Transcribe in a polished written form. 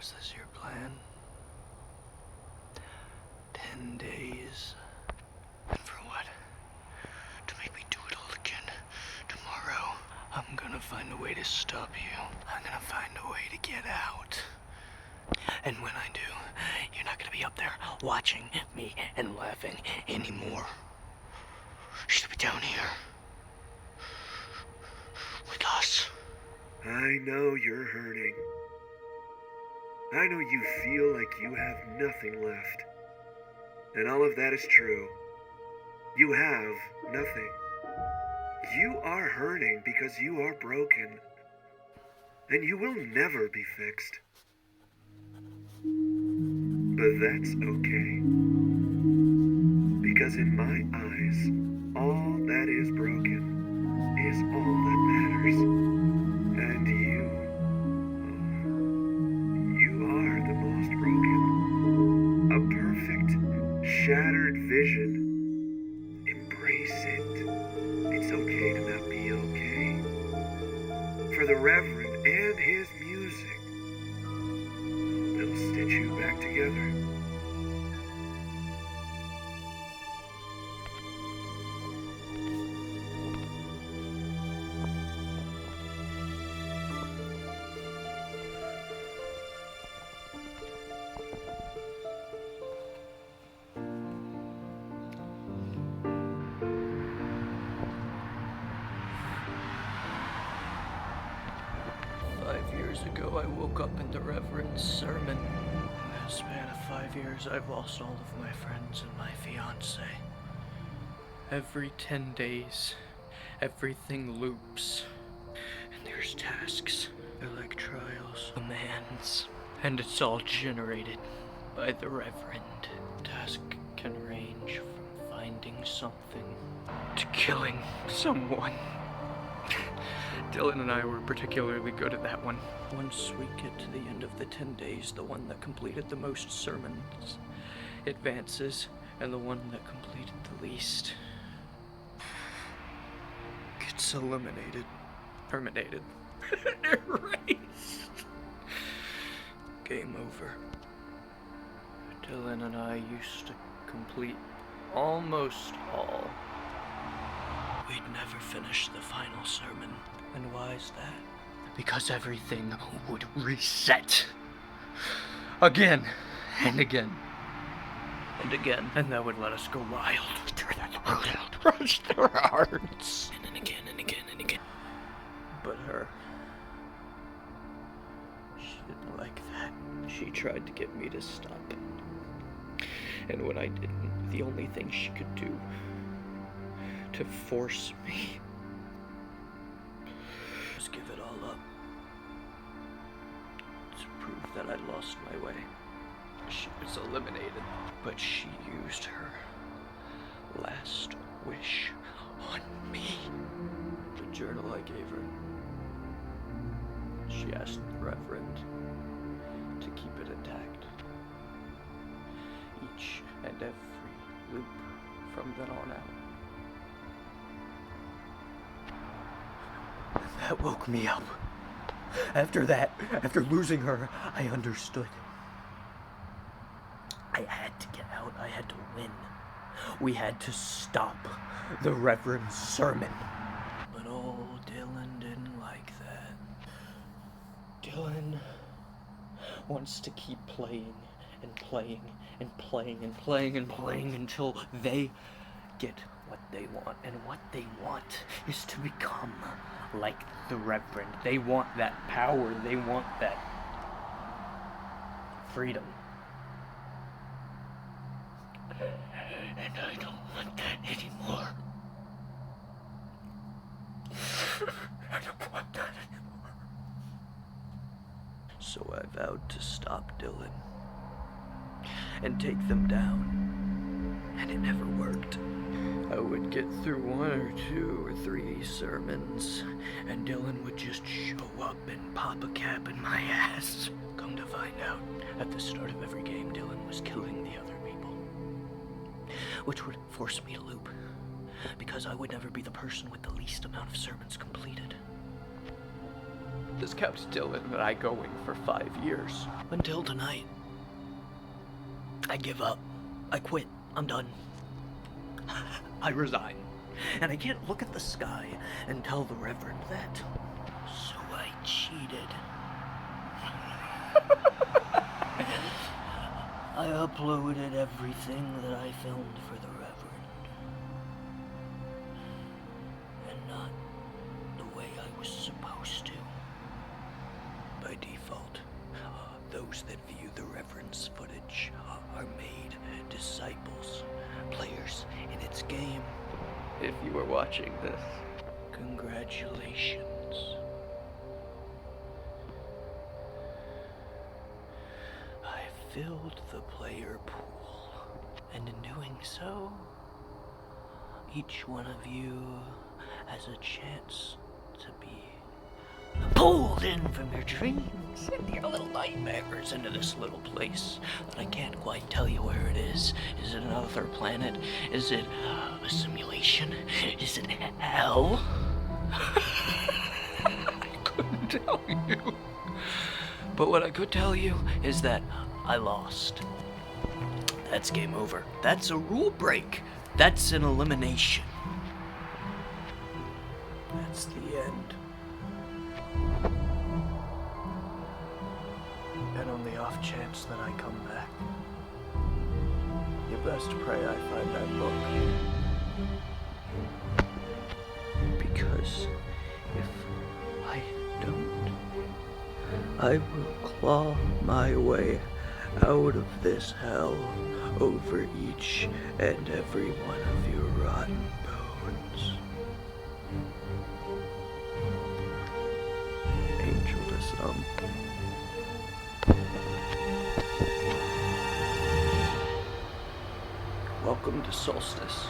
Was this your plan? 10 days. And for what? To make me do it all again. Tomorrow, I'm gonna find a way to stop you. I'm gonna find a way to get out. And when I do, you're not gonna be up there watching me and laughing anymore. She'll be down here. With us. I know you're hurting. I know you feel like you have nothing left. And all of that is true. You have nothing. You are hurting because you are broken. And you will never be fixed. But that's okay. Because in my eyes, all that is broken is all that matters. And you are the most broken. A perfect, shattered vision. Embrace it. It's okay to not be okay. For the Reverend and his music, they'll stitch you back together. 5 years ago, I woke up in the Reverend's sermon. In the span of 5 years, I've lost all of my friends and my fiancé. Every 10 days, everything loops. And there's tasks. They're like trials, commands. And it's all generated by the Reverend. Task can range from finding something to killing someone. Dylan and I were particularly good at that one. Once we get to the end of the 10 days, the one that completed the most sermons advances, and the one that completed the least gets eliminated. Terminated. Erased. Game over. Dylan and I used to complete almost all. We'd never finish the final sermon. And why is that? Because everything would reset. Again, and again, and again. And that would let us go wild. Rush their hearts. And then again, and again, and again. But her, she didn't like that. She tried to get me to stop. And when I didn't, the only thing she could do to force me was give it all up. To prove that I'd lost my way. She was eliminated, but she used her last wish on me. The journal I gave her, she asked the Reverend to keep it intact. Each and every loop from then on out. That woke me up. After that, after losing her, I understood. I had to get out. I had to win. We had to stop the Reverend's sermon. But old Dylan didn't like that. Dylan wants to keep playing and playing and playing and playing and playing until they get what they want. And what they want is to become like the Reverend. They want that power. They want that freedom. And I don't want that anymore. I don't want that anymore. So I vowed to stop Dylan and take them down. And it never worked. I would get through 1 or 2 or 3 sermons, and Dylan would just show up and pop a cap in my ass. Come to find out, at the start of every game, Dylan was killing the other people. Which would force me to loop, because I would never be the person with the least amount of sermons completed. This kept Dylan and I going for 5 years. Until tonight. I give up. I quit. I'm done. I resign. And I can't look at the sky and tell the Reverend that. So I cheated. I uploaded everything that I filmed for the Reverend. And not the way I was supposed to. By default, those that view the Reverend's footage are made disciples, players in its game. If you are watching this, congratulations. I filled the player pool, and in doing so, each one of you has a chance to be pulled in from your dreams and your little nightmares into this little place that I can't quite tell you where it is. Is it another planet? Is it a simulation? Is it hell? I couldn't tell you. But what I could tell you is that I lost. That's game over. That's a rule break. That's an elimination. That's the end. And on the off chance that I come back, you best pray I find that book. Because if I don't, I will claw my way out of this hell over each and every one of your rotten bones. Angel to some. Welcome to Solstice.